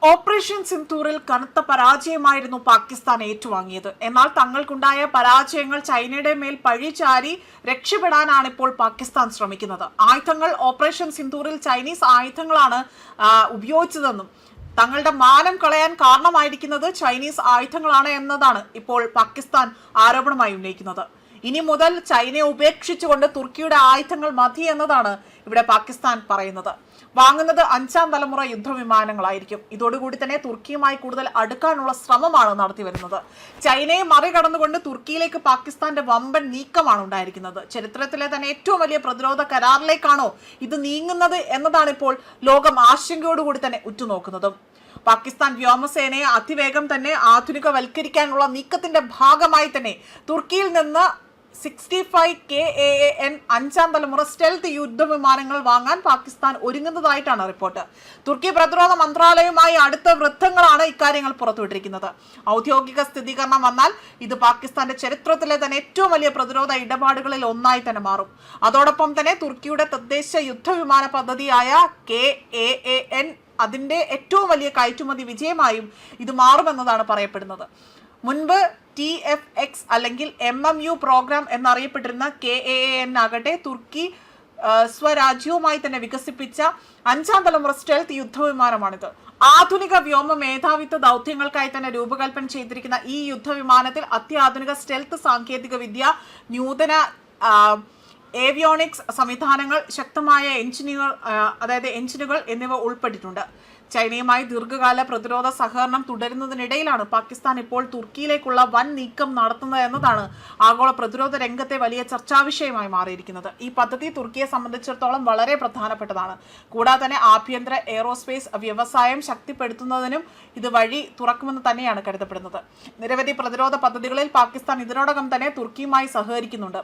Operation സിന്ദൂറിൽ കനത്ത പരാജയമായിരുന്നു പാകിസ്ഥാൻ ഏറ്റുവാങ്ങിയത്. എന്നാൽ തങ്ങൾക്കുണ്ടായ പരാജയങ്ങൾ ചൈനയുടെ മേൽ പഴിചാരി രക്ഷപ്പെടാനാണ് ഇപ്പോൾ പാകിസ്ഥാൻ ശ്രമിക്കുന്നത്. ആയുധങ്ങൾ ഓപ്പറേഷൻ സിന്ദൂറിൽ ചൈനീസ് ആയുധങ്ങളാണ് ഉപയോഗിച്ചതെന്നും തങ്ങളുടെ മാനം കളയാൻ കാരണമായിരിക്കുന്നത് ചൈനീസ് ആയുധങ്ങളാണ് എന്നതാണ് ഇപ്പോൾ പാകിസ്ഥാൻ ആരോപണമായി ഉന്നയിക്കുന്നത്. ഇനി മുതൽ ചൈനയെ ഉപേക്ഷിച്ചുകൊണ്ട് തുർക്കിയുടെ ആയുധങ്ങൾ മതി എന്നതാണ് ഇവിടെ പാകിസ്ഥാൻ പറയുന്നത്. വാങ്ങുന്നത് 5ാം തലമുറ യുദ്ധവിമാനങ്ങളായിരിക്കും. ഇതോടുകൂടി തന്നെ തുർക്കിയുമായി കൂടുതൽ അടുക്കാനുള്ള ശ്രമമാണ് നടത്തിവരുന്നത്. ചൈനയെ മറികടന്നുകൊണ്ട് തുർക്കിയിലേക്ക് പാകിസ്ഥാന്റെ വമ്പൻ നീക്കമാണ് ഉണ്ടായിരിക്കുന്നത്. ചരിത്രത്തിലെ തന്നെ ഏറ്റവും വലിയ പ്രതിരോധ കരാറിലേക്കാണോ ഇത് നീങ്ങുന്നത് എന്നതാണ് ഇപ്പോൾ ലോകം ആശങ്കയോടുകൂടി തന്നെ ഉറ്റുനോക്കുന്നതും. പാകിസ്ഥാൻ വ്യോമസേനയെ അതിവേഗം തന്നെ ആധുനികവൽക്കരിക്കാനുള്ള നീക്കത്തിന്റെ ഭാഗമായി തന്നെ തുർക്കിയിൽ നിന്ന് 65 KAAN 5ാം തലമുറ സ്റ്റെൽത്ത് യുദ്ധവിമാനങ്ങൾ വാങ്ങാൻ പാകിസ്ഥാൻ ഒരുങ്ങുന്നതായിട്ടാണ് റിപ്പോർട്ട്. തുർക്കി പ്രതിരോധ മന്ത്രാലയവുമായി അടുത്ത വൃത്തങ്ങളാണ് ഇക്കാര്യങ്ങൾ പുറത്തുവിട്ടിരിക്കുന്നത്. ഔദ്യോഗിക സ്ഥിരീകരണം വന്നാൽ ഇത് പാകിസ്ഥാന്റെ ചരിത്രത്തിലെ തന്നെ ഏറ്റവും വലിയ പ്രതിരോധ ഇടപാടുകളിൽ ഒന്നായി തന്നെ മാറും. അതോടൊപ്പം തന്നെ തുർക്കിയുടെ തദ്ദേശ യുദ്ധവിമാന പദ്ധതിയായ KAAN അതിന്റെ ഏറ്റവും വലിയ കയറ്റുമതി വിജയമായും ഇത് മാറുമെന്നതാണ് പറയപ്പെടുന്നത്. മുൻപ് TFX അല്ലെങ്കിൽ MMU പ്രോഗ്രാം എന്നറിയപ്പെട്ടിരുന്ന KAAN ആകട്ടെ തുർക്കി സ്വരാജ്യവുമായി തന്നെ വികസിപ്പിച്ച 5ാം തലമുറ സ്റ്റെൽത്ത് യുദ്ധവിമാനമാണിത്. ആധുനിക വ്യോമ മേധാവിത്വ ദൗത്യങ്ങൾക്കായി തന്നെ രൂപകൽപ്പന ചെയ്തിരിക്കുന്ന ഈ യുദ്ധവിമാനത്തിൽ അത്യാധുനിക സ്റ്റെൽത്ത് സാങ്കേതിക വിദ്യ, നൂതന ഏവിയോണിക്സ് സംവിധാനങ്ങൾ, ശക്തമായ എഞ്ചിനുകൾ എന്നിവ ഉൾപ്പെട്ടിട്ടുണ്ട്. ചൈനയുമായി ദീർഘകാല പ്രതിരോധ സഹകരണം തുടരുന്നതിനിടയിലാണ് പാകിസ്ഥാൻ ഇപ്പോൾ തുർക്കിയിലേക്കുള്ള വൻ നീക്കം നടത്തുന്നത് എന്നതാണ് ആഗോള പ്രതിരോധ രംഗത്തെ വലിയ ചർച്ചാവിഷയമായി മാറിയിരിക്കുന്നത്. ഈ പദ്ധതി തുർക്കിയെ സംബന്ധിച്ചിടത്തോളം വളരെ പ്രധാനപ്പെട്ടതാണ്. കൂടാതെ തന്നെ ആഭ്യന്തര എയ്റോസ്പേസ് വ്യവസായം ശക്തിപ്പെടുത്തുന്നതിനും ഇത് വഴി തുറക്കുമെന്ന് തന്നെയാണ് കരുതപ്പെടുന്നത്. നിരവധി പ്രതിരോധ പദ്ധതികളിൽ പാകിസ്ഥാൻ ഇതിനോടകം തന്നെ തുർക്കിയുമായി സഹകരിക്കുന്നുണ്ട്.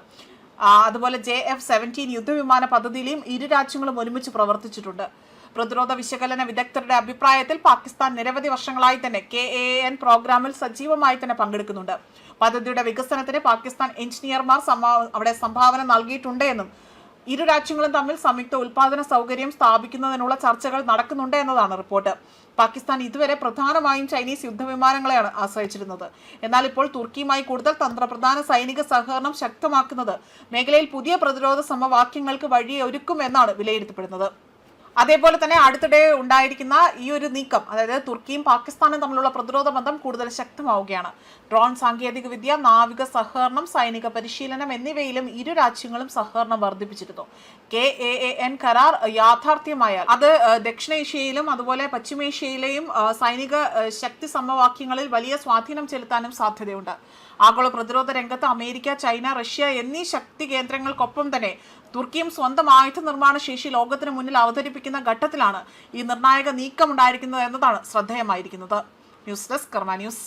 അതുപോലെ JF-17 യുദ്ധവിമാന പദ്ധതിയിലും ഇരു രാജ്യങ്ങളും ഒരുമിച്ച് പ്രവർത്തിച്ചിട്ടുണ്ട്. പ്രതിരോധ വിശകലന വിദഗ്ധരുടെ അഭിപ്രായത്തിൽ പാകിസ്ഥാൻ നിരവധി വർഷങ്ങളായി തന്നെ KAAN പ്രോഗ്രാമിൽ സജീവമായി തന്നെ പങ്കെടുക്കുന്നുണ്ട്. പദ്ധതിയുടെ വികസനത്തിന് പാകിസ്ഥാൻ എഞ്ചിനീയർമാർ അവിടെ സംഭാവന നൽകിയിട്ടുണ്ട് എന്നും ഇരു രാജ്യങ്ങളും തമ്മിൽ സംയുക്ത ഉൽപാദന സൗകര്യം സ്ഥാപിക്കുന്നതിനുള്ള ചർച്ചകൾ നടക്കുന്നുണ്ട് എന്നതാണ് റിപ്പോർട്ട്. പാകിസ്ഥാൻ ഇതുവരെ പ്രധാനമായും ചൈനീസ് യുദ്ധവിമാനങ്ങളെയാണ് ആശ്രയിച്ചിരുന്നത്. എന്നാൽ ഇപ്പോൾ തുർക്കിയുമായി കൂടുതൽ തന്ത്രപ്രധാന സൈനിക സഹകരണം ശക്തമാക്കുന്നത് മേഖലയിൽ പുതിയ പ്രതിരോധ സമവാക്യങ്ങൾക്ക് വഴിയെ ഒരുക്കും എന്നാണ് വിലയിരുത്തപ്പെടുന്നത്. അതേപോലെ തന്നെ അടുത്തിടെ ഉണ്ടായിരിക്കുന്ന ഈ ഒരു നീക്കം, അതായത് തുർക്കിയും പാകിസ്ഥാനും തമ്മിലുള്ള പ്രതിരോധ ബന്ധം കൂടുതൽ ശക്തമാവുകയാണ്. ഡ്രോൺ സാങ്കേതിക വിദ്യ, നാവിക സഹകരണം, സൈനിക പരിശീലനം എന്നിവയിലും ഇരു രാജ്യങ്ങളും സഹകരണം വർദ്ധിപ്പിച്ചിരുന്നു. KAAN കരാർ യാഥാർത്ഥ്യമായാൽ അത് ദക്ഷിണേഷ്യയിലും അതുപോലെ പശ്ചിമേഷ്യയിലെയും സൈനിക ശക്തി സമവാക്യങ്ങളിൽ വലിയ സ്വാധീനം ചെലുത്താനും സാധ്യതയുണ്ട്. ആഗോള പ്രതിരോധ രംഗത്ത് അമേരിക്ക, ചൈന, റഷ്യ എന്നീ ശക്തി കേന്ദ്രങ്ങൾക്കൊപ്പം തന്നെ തുർക്കിയും സ്വന്തം ആയുധ നിർമ്മാണ ശേഷി ലോകത്തിന് മുന്നിൽ അവതരിപ്പിക്കുന്ന ഘട്ടത്തിലാണ് ഈ നിർണായക നീക്കം ഉണ്ടായിരിക്കുന്നത് എന്നതാണ് ശ്രദ്ധേയമായിരിക്കുന്നത്. ന്യൂസ് ഡെസ്ക് കർമ്മ ന്യൂസ്.